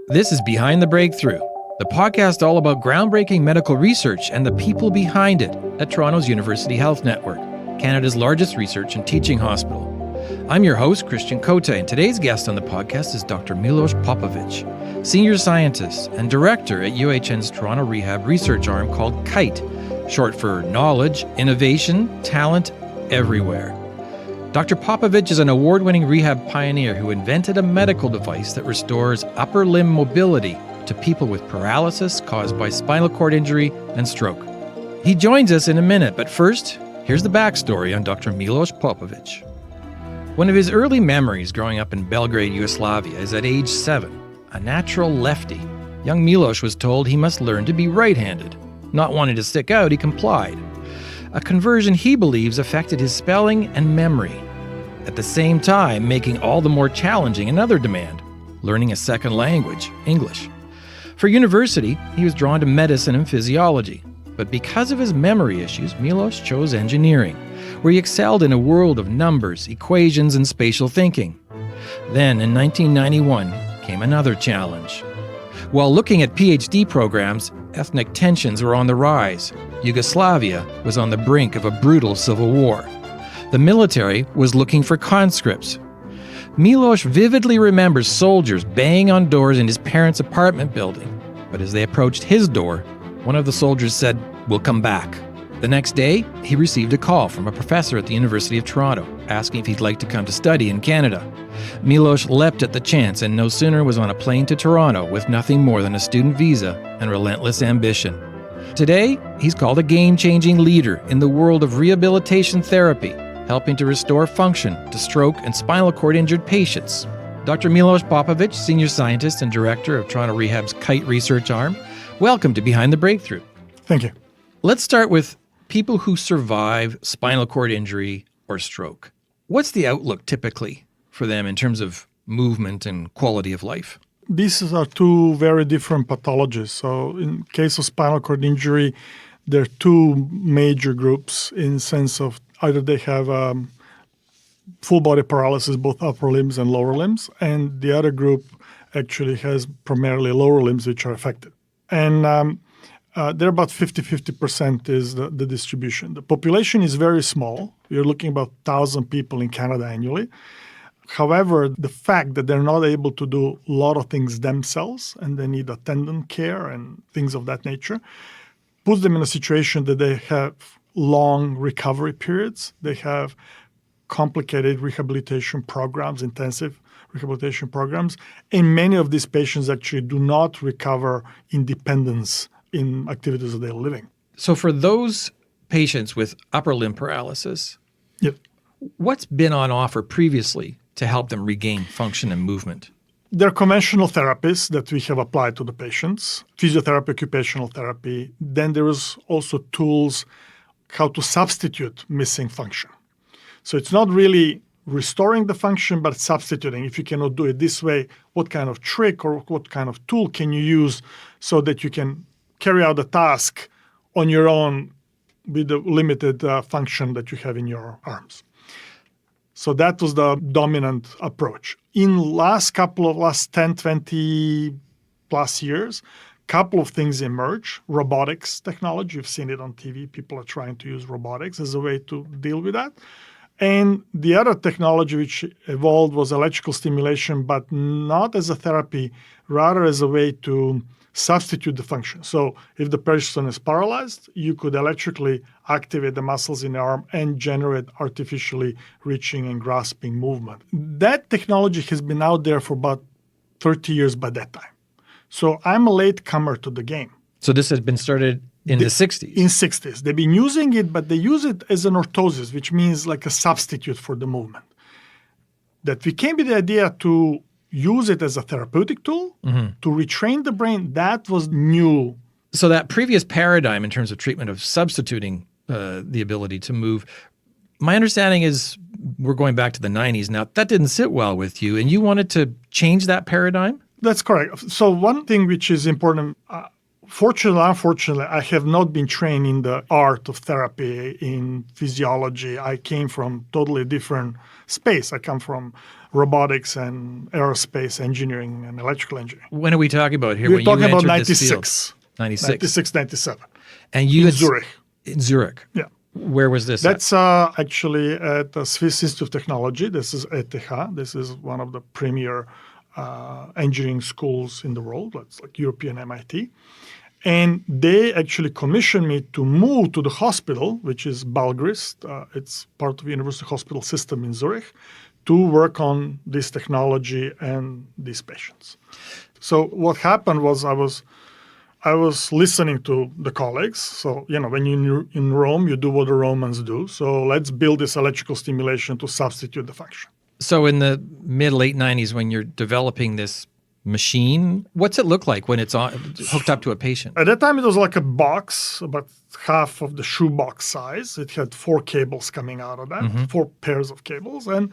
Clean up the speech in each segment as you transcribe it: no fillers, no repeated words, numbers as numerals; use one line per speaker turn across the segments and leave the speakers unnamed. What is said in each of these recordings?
This is Behind the Breakthrough, the podcast all about groundbreaking medical research and the people behind it at Toronto's University Health Network, Canada's largest research and teaching hospital. I'm your host, Christian Cote, and today's guest on the podcast is Dr. Milos Popovic, senior scientist and director at UHN's Toronto Rehab research arm called KITE, short for Knowledge, Innovation, Talent, Everywhere. Dr. Popovic is an award-winning rehab pioneer who invented a medical device that restores upper limb mobility to people with paralysis caused by spinal cord injury and stroke. He joins us in a minute, but first, here's the backstory on Dr. Milos Popovic. One of his early memories growing up in Belgrade, Yugoslavia is at age 7, a natural lefty. Young Milos was told he must learn to be right-handed. Not wanting to stick out, he complied. A conversion he believes affected his spelling and memory. At the same time, making all the more challenging another demand, learning a second language, English. For university, he was drawn to medicine and physiology. But because of his memory issues, Milos chose engineering, where he excelled in a world of numbers, equations, and spatial thinking. Then, in 1991, came another challenge. While looking at PhD programs, ethnic tensions were on the rise. Yugoslavia was on the brink of a brutal civil war. The military was looking for conscripts. Milos vividly remembers soldiers banging on doors in his parents' apartment building. But as they approached his door, one of the soldiers said, "We'll come back." The next day, he received a call from a professor at the University of Toronto asking if he'd like to come to study in Canada. Milos leapt at the chance and no sooner was on a plane to Toronto with nothing more than a student visa and relentless ambition. Today, he's called a game-changing leader in the world of rehabilitation therapy, helping to restore function to stroke and spinal cord injured patients. Dr. Milos Popovic, senior scientist and director of Toronto Rehab's KITE research arm, welcome to Behind the Breakthrough.
Thank you.
Let's start with people who survive spinal cord injury or stroke. What's the outlook typically for them in terms of movement and quality of life?
These are two very different pathologies. So in case of spinal cord injury, there are two major groups in the sense of either they have full body paralysis, both upper limbs and lower limbs, and the other group actually has primarily lower limbs which are affected. And they're about 50% is the distribution. The population is very small. You're looking about 1,000 people in Canada annually. However, the fact that they're not able to do a lot of things themselves and they need attendant care and things of that nature puts them in a situation that they have long recovery periods. They have complicated rehabilitation programs, intensive rehabilitation programs, and many of these patients actually do not recover independence in activities of daily living.
So for those patients with upper limb paralysis,
Yep.
what's been on offer previously to help them regain function and movement?
There are conventional therapies that we have applied to the patients, physiotherapy, occupational therapy. Then there is also tools how to substitute missing function. So it's not really restoring the function, but substituting. If you cannot do it this way, what kind of trick or what kind of tool can you use so that you can carry out the task on your own with the limited function that you have in your arms? So that was the dominant approach. In last 10, 20 plus years, couple of things emerge. Robotics technology, you've seen it on TV. People are trying to use robotics as a way to deal with that. And the other technology which evolved was electrical stimulation, but not as a therapy, rather as a way to substitute the function. So if the person is paralyzed, you could electrically activate the muscles in the arm and generate artificially reaching and grasping movement. That technology has been out there for about 30 years by that time. So I'm a latecomer to the game.
So this had been started in the 60s?
In 60s. They've been using it, but they use it as an orthosis, which means like a substitute for the movement. That we came with the idea to use it as a therapeutic tool, to retrain the brain. That was new.
So that previous paradigm in terms of treatment of substituting the ability to move, my understanding is we're going back to the 90s now. That didn't sit well with you, and you wanted to change that paradigm?
That's correct. So one thing which is important, fortunately, unfortunately, I have not been trained in the art of therapy, in physiology. I came from totally different space. I come from robotics and aerospace engineering and electrical engineering.
When are we talking about here?
We're
when
talking
you
about
entered this field?
96.
96.
96, 97.
And you
In
had
Zurich.
In Zurich.
Yeah.
Where was this?
That's actually at the Swiss Institute of Technology. This is ETH. This is one of the premier engineering schools in the world. It's like European MIT. And they actually commissioned me to move to the hospital, which is Balgrist. It's part of the University Hospital system in Zurich, to work on this technology and these patients. So what happened was I was listening to the colleagues. So, when you're in Rome, you do what the Romans do. So let's build this electrical stimulation to substitute the function.
So in the mid-late 90s, when you're developing this machine, what's it look like when it's hooked up to a patient?
At that time, it was like a box, about half of the shoebox size. It had 4 cables coming out of that, 4 pairs of cables. And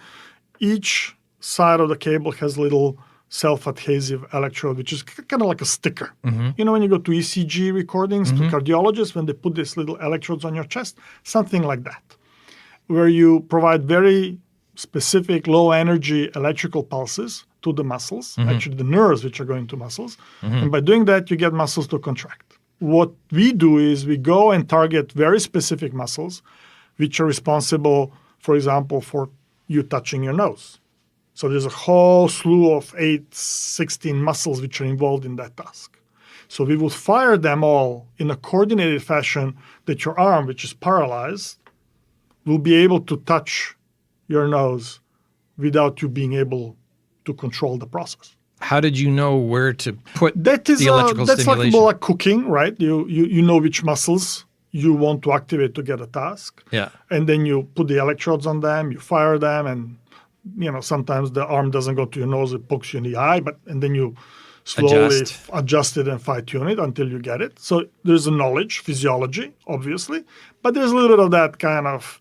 each side of the cable has little self-adhesive electrode, which is kind of like a sticker. When you go to ECG recordings, to cardiologists, when they put these little electrodes on your chest, something like that, where you provide very specific low-energy electrical pulses to the muscles, actually the nerves which are going to muscles. And by doing that, you get muscles to contract. What we do is we go and target very specific muscles, which are responsible, for example, for you touching your nose. So there's a whole slew of 16 muscles which are involved in that task. So we would fire them all in a coordinated fashion that your arm, which is paralyzed, will be able to touch your nose without you being able to control the process.
How did you know where to put the electrical
that's
stimulation?
like more like cooking, right? You know which muscles you want to activate to get a task.
Yeah.
And then you put the electrodes on them, you fire them, and sometimes the arm doesn't go to your nose, it pokes you in the eye, and then you slowly adjust it and fine-tune it until you get it. So there's a knowledge, physiology, obviously, but there's a little bit of that kind of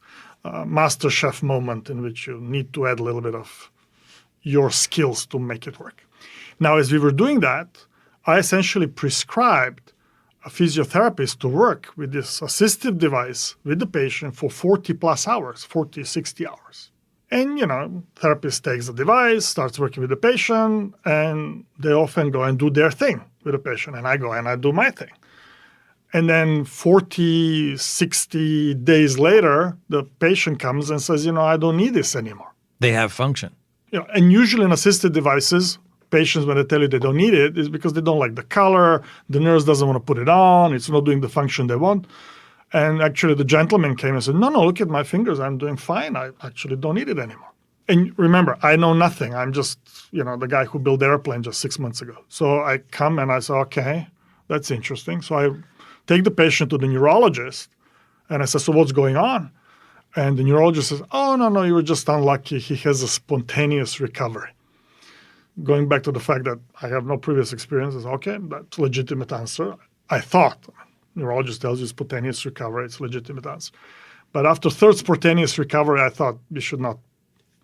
master chef moment in which you need to add a little bit of your skills to make it work. Now, as we were doing that, I essentially prescribed a physiotherapist to work with this assistive device with the patient for 40 plus hours, 40, 60 hours. And, therapist takes the device, starts working with the patient, and they often go and do their thing with the patient. And I go and I do my thing. And then 40, 60 days later, the patient comes and says, I don't need this anymore.
They have function.
And usually in assisted devices, patients, when they tell you they don't need it, is because they don't like the color, the nurse doesn't want to put it on, it's not doing the function they want. And actually the gentleman came and said, no, look at my fingers, I'm doing fine, I actually don't need it anymore. And remember, I know nothing, I'm just, the guy who built the airplane just 6 months ago. So I come and I say, okay, that's interesting. So I take the patient to the neurologist and I say, so what's going on? And the neurologist says, oh, no, you were just unlucky. He has a spontaneous recovery. Going back to the fact that I have no previous experiences, okay, that's a legitimate answer. I thought, neurologist tells you spontaneous recovery, it's a legitimate answer. But after third spontaneous recovery, I thought we should not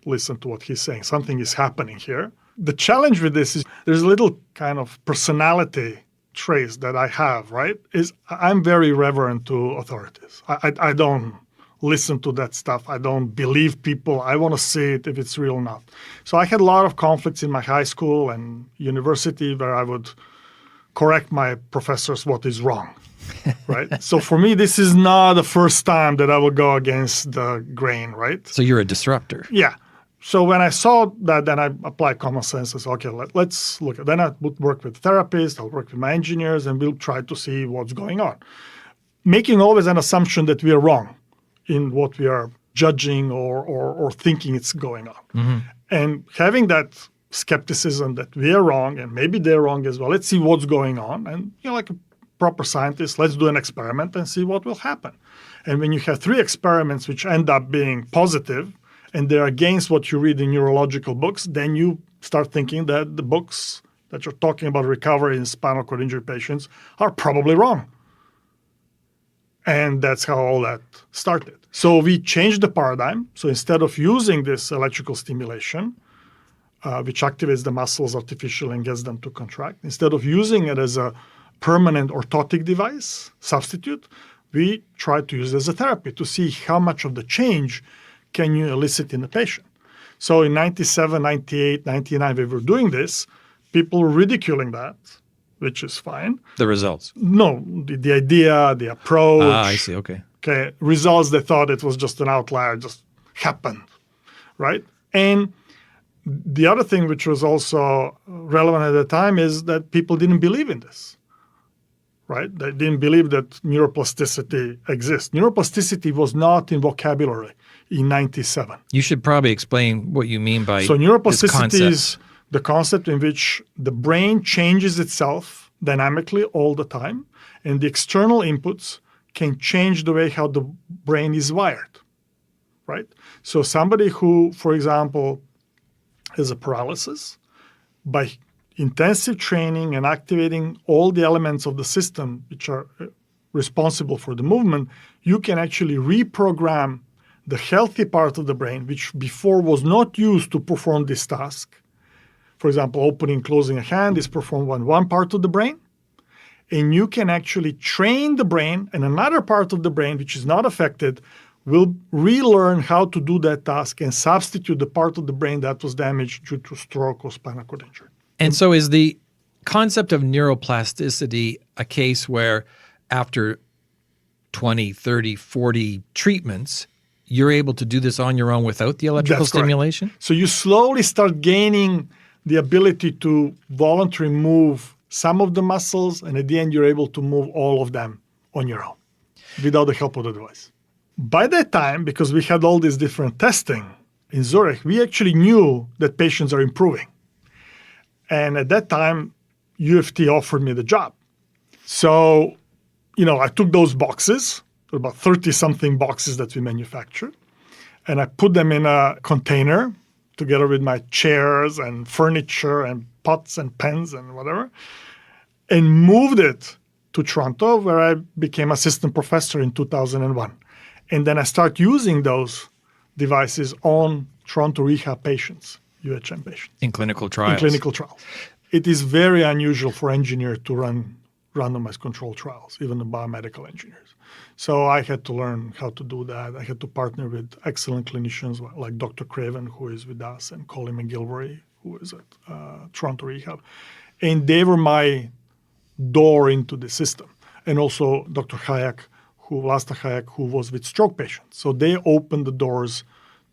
listen to what he's saying. Something is happening here. The challenge with this is there's a little kind of personality trace that I have, right? Is I'm very reverent to authorities. I don't listen to that stuff. I don't believe people. I want to see it if it's real or not. So I had a lot of conflicts in my high school and university where I would correct my professors what is wrong, right? So for me, this is not the first time that I will go against the grain, right?
So you're a disruptor.
Yeah. So when I saw that, then I applied common sense. I said, okay, let's look at. Then I would work with therapists, I'll work with my engineers, and we'll try to see what's going on. Making always an assumption that we are wrong in what we are judging or thinking it's going on. Mm-hmm. And having that skepticism that we are wrong and maybe they're wrong as well. Let's see what's going on. And, like a proper scientist, let's do an experiment and see what will happen. And when you have 3 experiments which end up being positive and they're against what you read in neurological books, then you start thinking that the books that you're talking about recovery in spinal cord injury patients are probably wrong. And that's how all that started. So we changed the paradigm. So instead of using this electrical stimulation, which activates the muscles artificially and gets them to contract, instead of using it as a permanent orthotic device substitute, we tried to use it as a therapy to see how much of the change can you elicit in the patient. So in 97, 98, 99, we were doing this. People were ridiculing that, which is fine.
The results.
No, the idea, the approach.
I see. Okay.
Okay, results, they thought it was just an outlier, just happened, right? And the other thing which was also relevant at the time is that people didn't believe in this, right? They didn't believe that neuroplasticity exists. Neuroplasticity was not in vocabulary in 97.
You should probably explain what you mean by
So
this
neuroplasticity
concept.
is the concept in which the brain changes itself dynamically all the time, and the external inputs can change the way how the brain is wired, right? So somebody who, for example, has a paralysis, by intensive training and activating all the elements of the system which are responsible for the movement, you can actually reprogram the healthy part of the brain, which before was not used to perform this task. For example, opening, closing a hand is performed on one part of the brain. And you can actually train the brain, and another part of the brain, which is not affected, will relearn how to do that task and substitute the part of the brain that was damaged due to stroke or spinal cord injury.
And so is the concept of neuroplasticity a case where after 20, 30, 40 treatments, you're able to do this on your own without the electrical
That's correct.
stimulation?
So you slowly start gaining the ability to voluntarily move some of the muscles, and at the end, you're able to move all of them on your own without the help of the device. By that time, because we had all this different testing in Zurich, we actually knew that patients are improving. And at that time, UFT offered me the job. So, I took those boxes, about 30-something boxes that we manufactured, and I put them in a container together with my chairs and furniture and pots and pens and whatever, and moved it to Toronto, where I became assistant professor in 2001. And then I started using those devices on Toronto rehab patients, UHM patients.
In clinical trials.
In clinical trials. It is very unusual for engineers to run randomized control trials, even the biomedical engineers. So I had to learn how to do that. I had to partner with excellent clinicians like Dr. Craven, who is with us, and Colin McGilvery, who is at Toronto Rehab. And they were my door into the system. And also Dr. Hayek, Vlasta Hayek, who was with stroke patients. So they opened the doors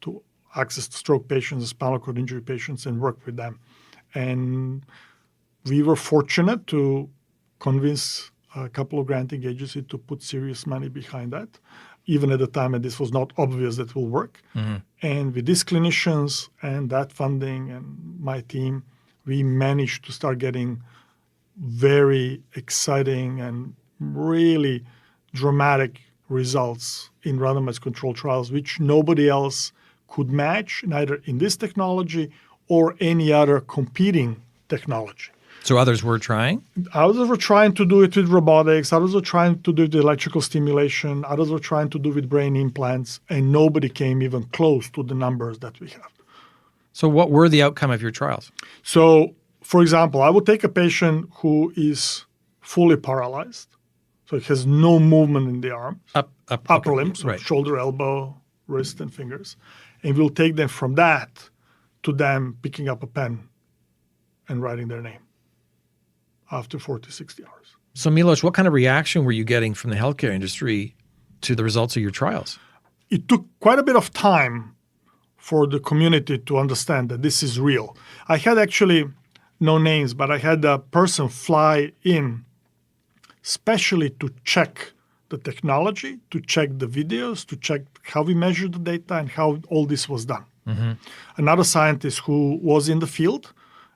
to access to stroke patients and spinal cord injury patients and work with them. And we were fortunate to convince a couple of granting agencies to put serious money behind that, even at the time that this was not obvious that it will work. Mm-hmm. And with these clinicians and that funding and my team, we managed to start getting very exciting and really dramatic results in randomized controlled trials, which nobody else could match, neither in this technology or any other competing technology.
So others were trying?
Others were trying to do it with robotics. Others were trying to do it with electrical stimulation. Others were trying to do it with brain implants. And nobody came even close to the numbers that we have.
So what were the outcome of your trials?
So, for example, I would take a patient who is fully paralyzed. So it has no movement in the arms, upper limbs, so right. Shoulder, elbow, wrist, and fingers. And we'll take them from that to them picking up a pen and writing their name after 40, 60 hours.
So Milos, what kind of reaction were you getting from the healthcare industry to the results of your trials?
It took quite a bit of time for the community to understand that this is real. I had actually no names, but I had a person fly in especially to check the technology, to check the videos, to check how we measure the data and how all this was done. Mm-hmm. Another scientist who was in the field,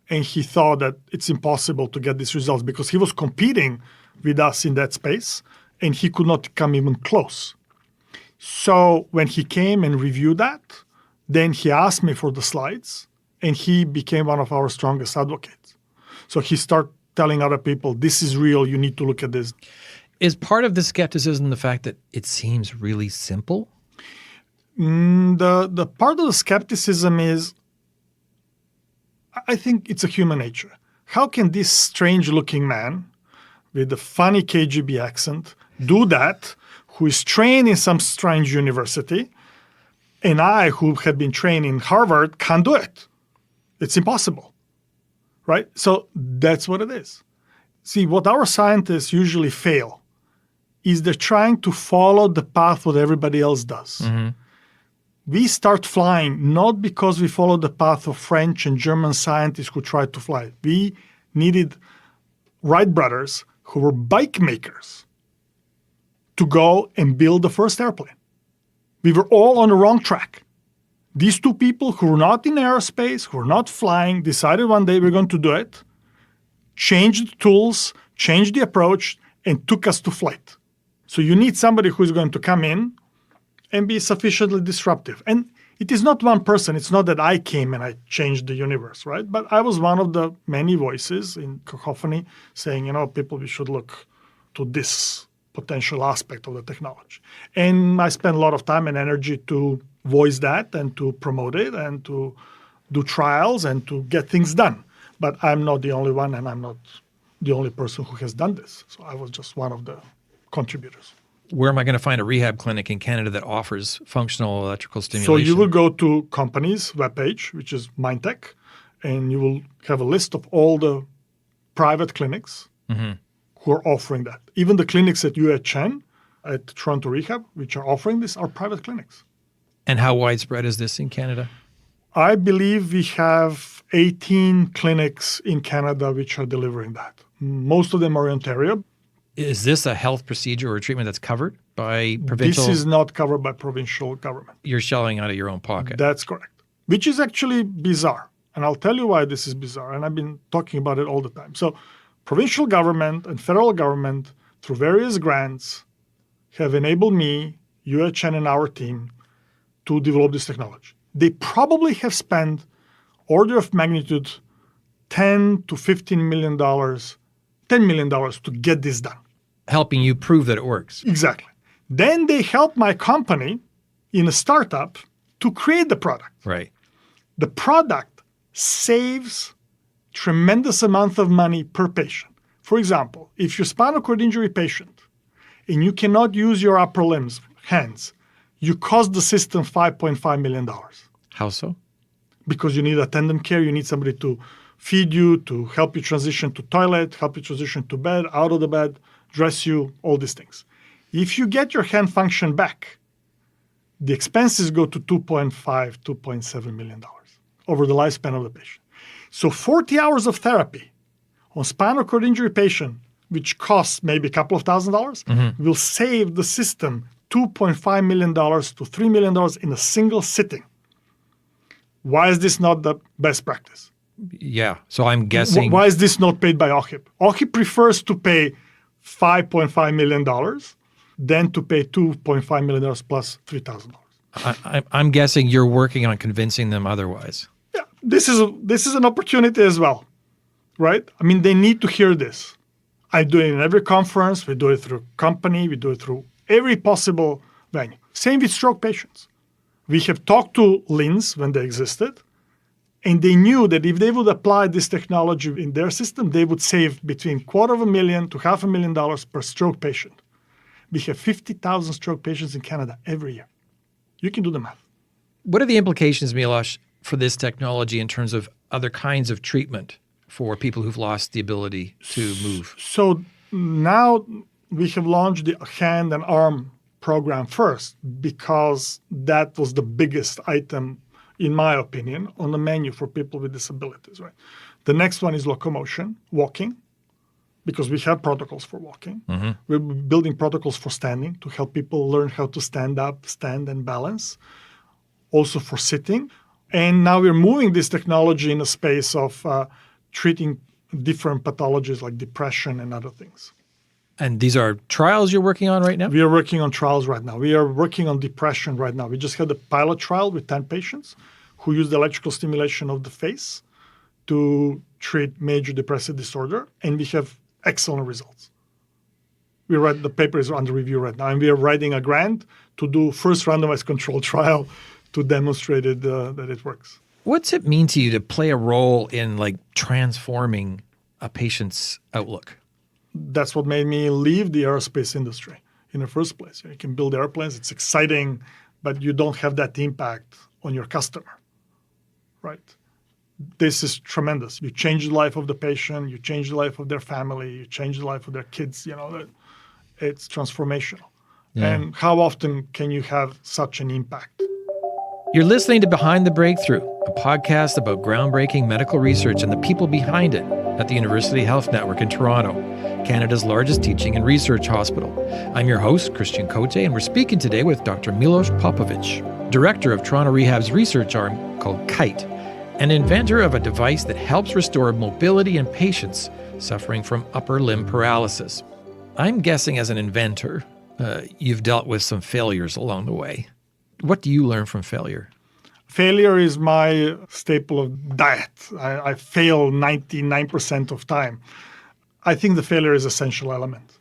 and he thought that it's impossible to get these results because he was competing with us in that space, and he could not come even close. So when he came and reviewed that, then he asked me for the slides, and he became one of our strongest advocates. So he started telling other people, this is real, you need to look at this.
Is part of the skepticism the fact that it seems really simple?
The part of the skepticism is, I think it's a human nature. How can this strange-looking man with a funny KGB accent do that, who is trained in some strange university, And I, who had been trained in Harvard, can't do it. It's impossible, right? So that's what it is. See, what our scientists usually fail is they're trying to follow the path what everybody else does. We start flying not because we followed the path of French and German scientists who tried to fly. We needed Wright brothers, who were bike makers, to go and build the first airplane. We were all on the wrong track. These two people who were not in aerospace, who were not flying, decided one day we're going to do it, changed the tools, changed the approach, and took us to flight. So you need somebody who is going to come in and be sufficiently disruptive. And it is not one person. It's not that I came and I changed the universe, right? But I was one of the many voices in cacophony saying, people, we should look to this potential aspect of the technology. And I spent a lot of time and energy to voice that and to promote it and to do trials and to get things done. But I'm not the only one, and I'm not the only person who has done this. So I was just one of the contributors.
Where am I going to find a rehab clinic in Canada that offers functional electrical stimulation?
So you will go to company's webpage, which is Mindtech, and you will have a list of all the private clinics who are offering that. Even the clinics at UHN, at Toronto Rehab, which are offering this, are private clinics.
And how widespread is this in Canada?
I believe we have 18 clinics in Canada which are delivering that. Most of them are in Ontario.
Is this a health procedure or treatment that's covered by provincial?
This is not covered by provincial government.
You're shelling out of your own pocket.
That's correct, which is actually bizarre. And I'll tell you why this is bizarre. And I've been talking about it all the time. So provincial government and federal government, through various grants, have enabled me, UHN, and our team to develop this technology. They probably have spent order of magnitude $10 to $15 million, $10 million to get this done.
Helping you prove that it works.
Exactly. Then they help my company in a startup to create the product.
Right.
The product saves tremendous amount of money per patient. For example, if you're a spinal cord injury patient and you cannot use your upper limbs, hands, you cost the system $5.5 million.
How so?
Because you need attendant care, you need somebody to feed you, to help you transition to toilet, help you transition to bed, out of the bed, dress you, all these things. If you get your hand function back, the expenses go to $2.5, $2.7 million over the lifespan of the patient. So 40 hours of therapy on spinal cord injury patient, which costs maybe a couple of $1,000s, will save the system $2.5 million to $3 million in a single sitting. Why is this not the best practice?
Yeah. So I'm guessing.
Why is this not paid by OHIP? OHIP prefers to pay $5.5 million than to pay $2.5 million plus $3,000.
I'm guessing you're working on convincing them otherwise.
Yeah, this is an opportunity as well, right? I mean, they need to hear this. I do it in every conference. We do it through company. We do it through every possible venue. Same with stroke patients. We have talked to LINs when they existed, and they knew that if they would apply this technology in their system, they would save between $250,000 to $500,000 per stroke patient. We have 50,000 stroke patients in Canada every year. You can do the math.
What are the implications, Milos, for this technology in terms of other kinds of treatment for people who've lost the ability to move?
So now we have launched the hand and arm program first because that was the biggest item, in my opinion, on the menu for people with disabilities. Right. The next one is locomotion, walking, because we have protocols for walking. We're building protocols for standing to help people learn how to stand up, stand, and balance. Also for sitting. And now we're moving this technology in a space of treating different pathologies like depression and other things.
And these are trials you're working on right now?
We are working on trials right now. We are working on depression right now. We just had a pilot trial with 10 patients who used electrical stimulation of the face to treat major depressive disorder, and we have excellent results. The paper is under review right now, and we are writing a grant to do first randomized controlled trial to demonstrate that it works.
What's it mean to you to play a role in transforming a patient's outlook?
That's what made me leave the aerospace industry in the first place. You can build airplanes. It's exciting. but you don't have that impact on your customer, right? This is tremendous. You change the life of the patient, you change the life of their family, you change the life of their kids, it's transformational.
Yeah.
And how often can you have such an impact?
You're listening to Behind the Breakthrough, a podcast about groundbreaking medical research and the people behind it at the University Health Network in Toronto, Canada's largest teaching and research hospital. I'm your host, Christian Cote, and we're speaking today with Dr. Milos Popovic, director of Toronto Rehab's research arm called KITE, and inventor of a device that helps restore mobility in patients suffering from upper limb paralysis. I'm guessing as an inventor, you've dealt with some failures along the way. What do you learn from failure?
Failure is my staple of diet. I fail 99% of time. I think the failure is an essential element.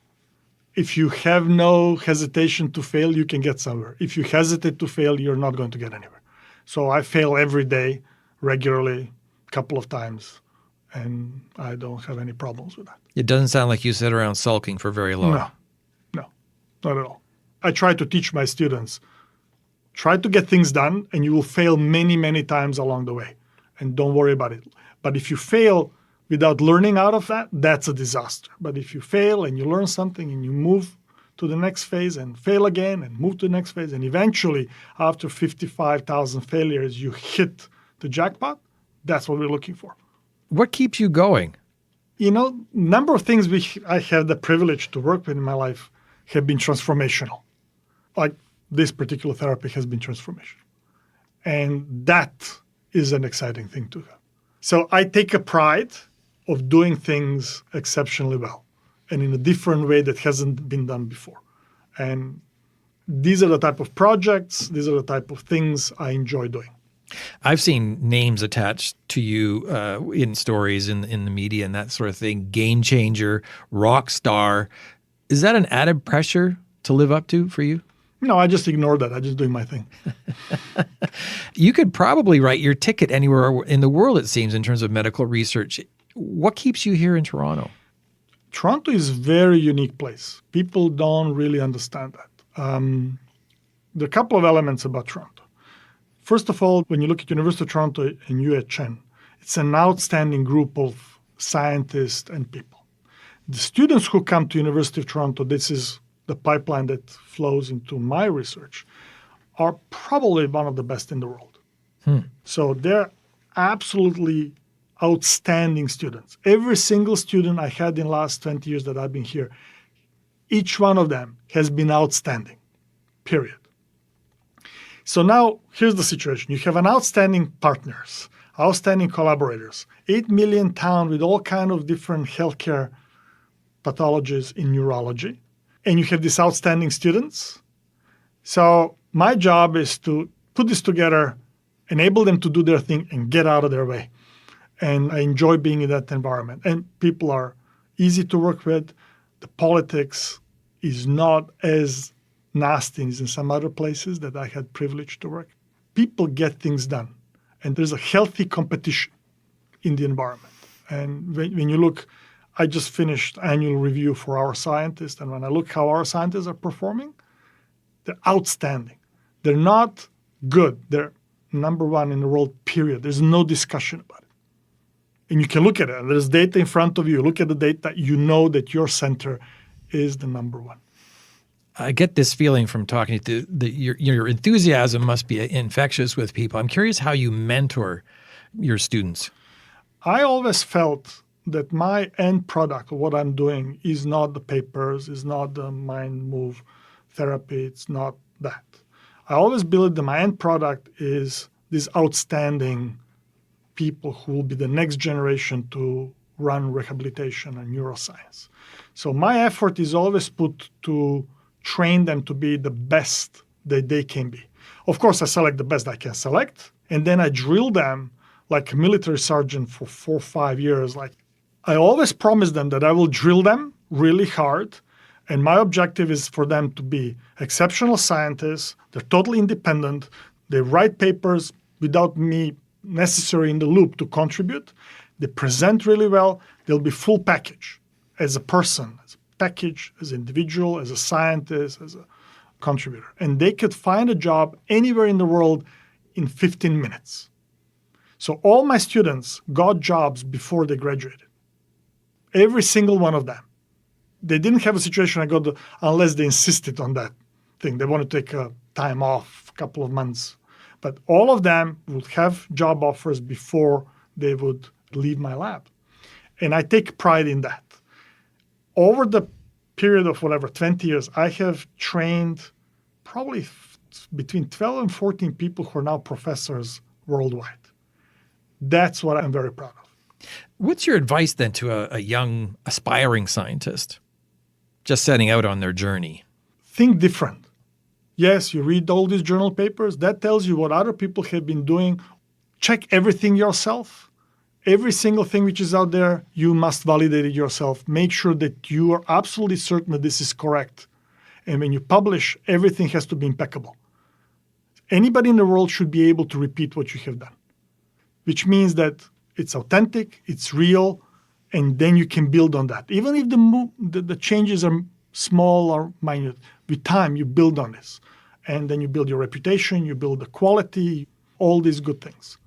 If you have no hesitation to fail, you can get somewhere. If you hesitate to fail, you're not going to get anywhere. So I fail every day, regularly, a couple of times, and I don't have any problems with that.
It doesn't sound like you sit around sulking for very long.
No, not at all. I try to teach my students, try to get things done, and you will fail many, many times along the way. And don't worry about it. But if you fail without learning out of that, that's a disaster. But if you fail and you learn something and you move to the next phase and fail again and move to the next phase, and eventually, after 55,000 failures, you hit the jackpot, that's what we're looking for.
What keeps you going?
Number of things which I had the privilege to work with in my life have been transformational. Like this particular therapy has been transformational. And that is an exciting thing to have. So I take a pride of doing things exceptionally well and in a different way that hasn't been done before. And these are the type of projects, these are the type of things I enjoy doing.
I've seen names attached to you in stories in the media and that sort of thing. Game changer, rock star. Is that an added pressure to live up to for you?
No, I just ignore that. I just doing my thing.
You could probably write your ticket anywhere in the world, it seems, in terms of medical research. What keeps you here in Toronto?
Toronto is a very unique place. People don't really understand that. There are a couple of elements about Toronto. First of all, when you look at University of Toronto and UHN, it's an outstanding group of scientists and people. The students who come to University of Toronto, this is the pipeline that flows into my research, are probably one of the best in the world. So they're absolutely outstanding students. Every single student I had in the last 20 years that I've been here, each one of them has been outstanding, period. So now here's the situation. You have an outstanding partners, outstanding collaborators, 8 million town with all kind of different healthcare pathologies in neurology, and you have these outstanding students. So my job is to put this together, enable them to do their thing and get out of their way. And I enjoy being in that environment. And people are easy to work with. The politics is not as nasty as in some other places that I had privilege to work. People get things done. And there's a healthy competition in the environment. And when you look, I just finished annual review for our scientists. And when I look how our scientists are performing, they're outstanding. They're not good. They're number one in the world, period. There's no discussion about it. And you can look at it. There's data in front of you. Look at the data. You know that your center is the number one.
I get this feeling from talking to your enthusiasm must be infectious with people. I'm curious how you mentor your students.
I always felt that my end product of what I'm doing is not the papers, is not the mind move therapy. It's not that. I always believe that my end product is these outstanding people who will be the next generation to run rehabilitation and neuroscience. So my effort is always put to train them to be the best that they can be. Of course, I select the best I can select, and then I drill them like a military sergeant for 4 or 5 years. Like I always promise them that I will drill them really hard, and my objective is for them to be exceptional scientists. They're totally independent. They write papers without me necessary in the loop to contribute. They present really well. They'll be full package as a person, as a package, as an individual, as a scientist, as contributor. And they could find a job anywhere in the world in 15 minutes. So all my students got jobs before they graduated. Every single one of them. They didn't have a situation unless they insisted on that thing. They want to take a time off, a couple of months. But all of them would have job offers before they would leave my lab. And I take pride in that. Over the period of 20 years, I have trained probably between 12 and 14 people who are now professors worldwide. That's what I'm very proud of.
What's your advice then to a young aspiring scientist just setting out on their journey?
Think different. Yes, you read all these journal papers. That tells you what other people have been doing. Check everything yourself. Every single thing which is out there, you must validate it yourself. Make sure that you are absolutely certain that this is correct. And when you publish, everything has to be impeccable. Anybody in the world should be able to repeat what you have done, which means that it's authentic, it's real, and then you can build on that. Even if the changes are small or minute, with time you build on this. And then you build your reputation, you build the quality, all these good things.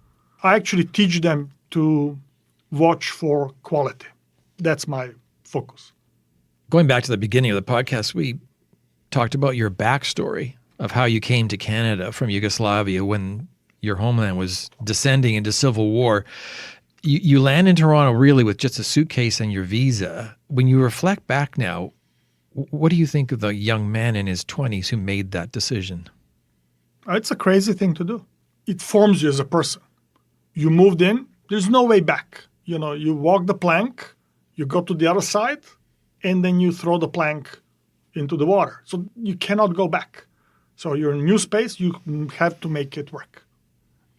I actually teach them to watch for quality. That's my focus.
Going back to the beginning of the podcast, we talked about your backstory of how you came to Canada from Yugoslavia when your homeland was descending into civil war. You land in Toronto really with just a suitcase and your visa. When you reflect back now, what do you think of the young man in his 20s who made that decision?
It's a crazy thing to do. It forms you as a person. You moved in, there's no way back. You walk the plank, you go to the other side, and then you throw the plank into the water. So you cannot go back. So you're in a new space, you have to make it work.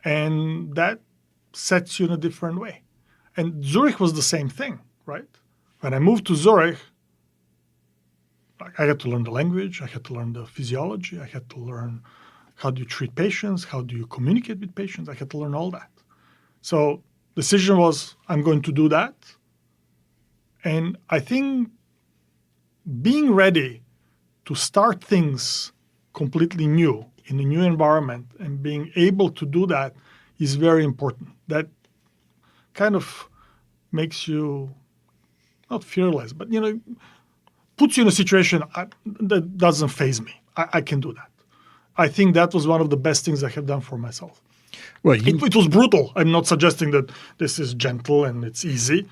And that sets you in a different way. And Zurich was the same thing, right? When I moved to Zurich, I had to learn the language, I had to learn the physiology, I had to learn how do you treat patients, how do you communicate with patients, I had to learn all that. So the decision was, I'm going to do that. And I think being ready to start things completely new in a new environment and being able to do that is very important. That kind of makes you not fearless, but puts you in a situation that doesn't faze me. I can do that. I think that was one of the best things I have done for myself.
Well,
it was brutal. I'm not suggesting that this is gentle and it's easy.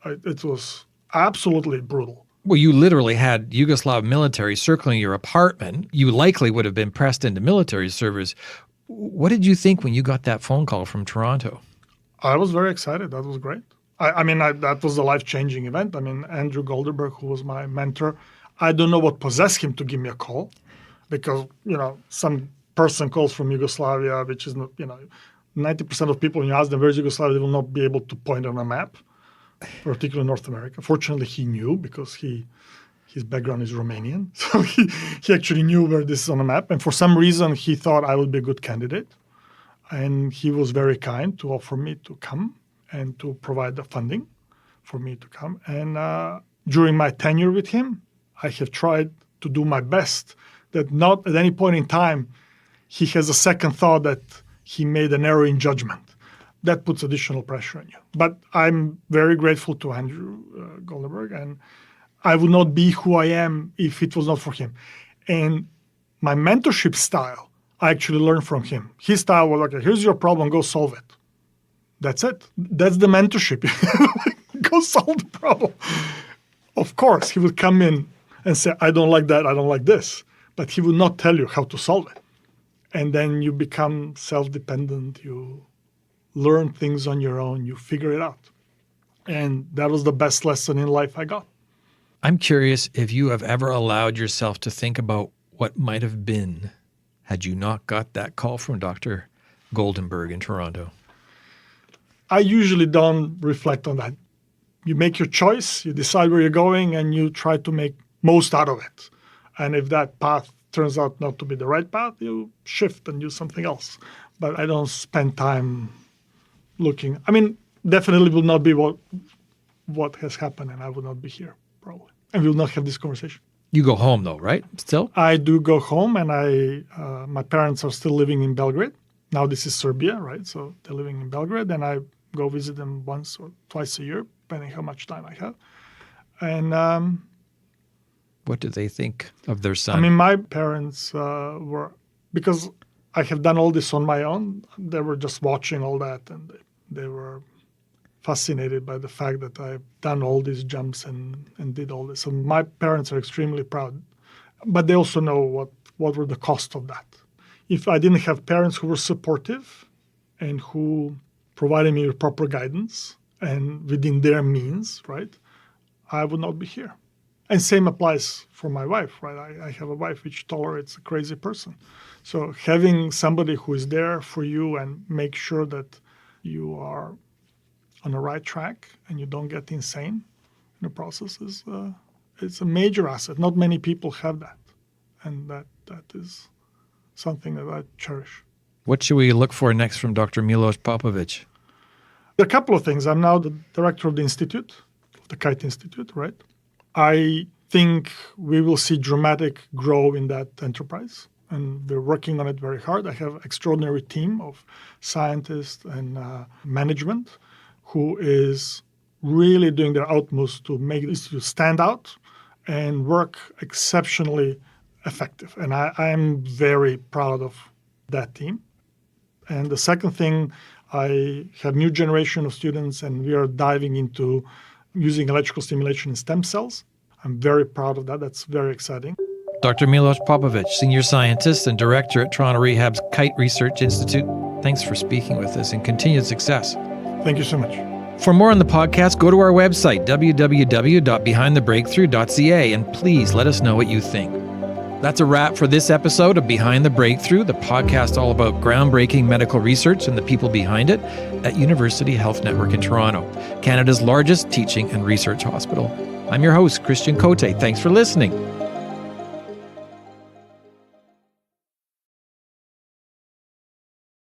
It was absolutely brutal.
Well, you literally had Yugoslav military circling your apartment. You likely would have been pressed into military service. What did you think when you got that phone call from Toronto?
I was very excited. That was great. That was a life-changing event. Andrew Goldenberg, who was my mentor, I don't know what possessed him to give me a call because, some person calls from Yugoslavia, which is not, 90% of people, when you ask them where's Yugoslavia, they will not be able to point on a map, particularly North America. Fortunately, he knew because his background is Romanian. So he actually knew where this is on a map. And for some reason, he thought I would be a good candidate. And he was very kind to offer me to come and to provide the funding for me to come. And during my tenure with him, I have tried to do my best that not at any point in time he has a second thought that he made an error in judgment. That puts additional pressure on you. But I'm very grateful to Andrew Goldenberg, and I would not be who I am if it was not for him. And my mentorship style, I actually learned from him. His style was, okay, here's your problem, go solve it. That's it. That's the mentorship. Go solve the problem. Of course, he would come in and say, I don't like that, I don't like this. But he would not tell you how to solve it. And then you become self-dependent, you learn things on your own, you figure it out. And that was the best lesson in life I got.
I'm curious if you have ever allowed yourself to think about what might have been had you not got that call from Dr. Goldenberg in Toronto.
I usually don't reflect on that. You make your choice, you decide where you're going, and you try to make most out of it. And if that path turns out not to be the right path, you shift and do something else. But I don't spend time looking. Definitely will not be what has happened, and I will not be here, probably. And we will not have this conversation.
You go home though, right? Still?
I do go home, and my parents are still living in Belgrade. Now this is Serbia, right? So they're living in Belgrade, and I go visit them once or twice a year, depending how much time I have. And
What do they think of their son?
I mean, my parents were, because I have done all this on my own, they were just watching all that, and they were fascinated by the fact that I've done all these jumps and did all this. So my parents are extremely proud, but they also know what were the cost of that. If I didn't have parents who were supportive and who provided me with proper guidance and within their means, right, I would not be here. And same applies for my wife, right? I have a wife which tolerates a crazy person. So having somebody who is there for you and make sure that you are on the right track and you don't get insane in the process it's a major asset. Not many people have that. And that is something that I cherish.
What should we look for next from Dr. Milos Popovic?
There are a couple of things. I'm now the director of the institute, the Kite Institute, right? I think we will see dramatic growth in that enterprise, and we're working on it very hard. I have an extraordinary team of scientists and management who is really doing their utmost to make this to stand out and work exceptionally effective. And I am very proud of that team. And the second thing, I have new generation of students, and we are diving into using electrical stimulation in stem cells. I'm very proud of that. That's very exciting.
Dr. Milos Popovic, Senior Scientist and Director at Toronto Rehab's Kite Research Institute. Thanks for speaking with us, and continued success.
Thank you so much.
For more on the podcast, go to our website, www.behindthebreakthrough.ca, and please let us know what you think. That's a wrap for this episode of Behind the Breakthrough, the podcast all about groundbreaking medical research and the people behind it at University Health Network in Toronto, Canada's largest teaching and research hospital. I'm your host, Christian Cote. Thanks for listening.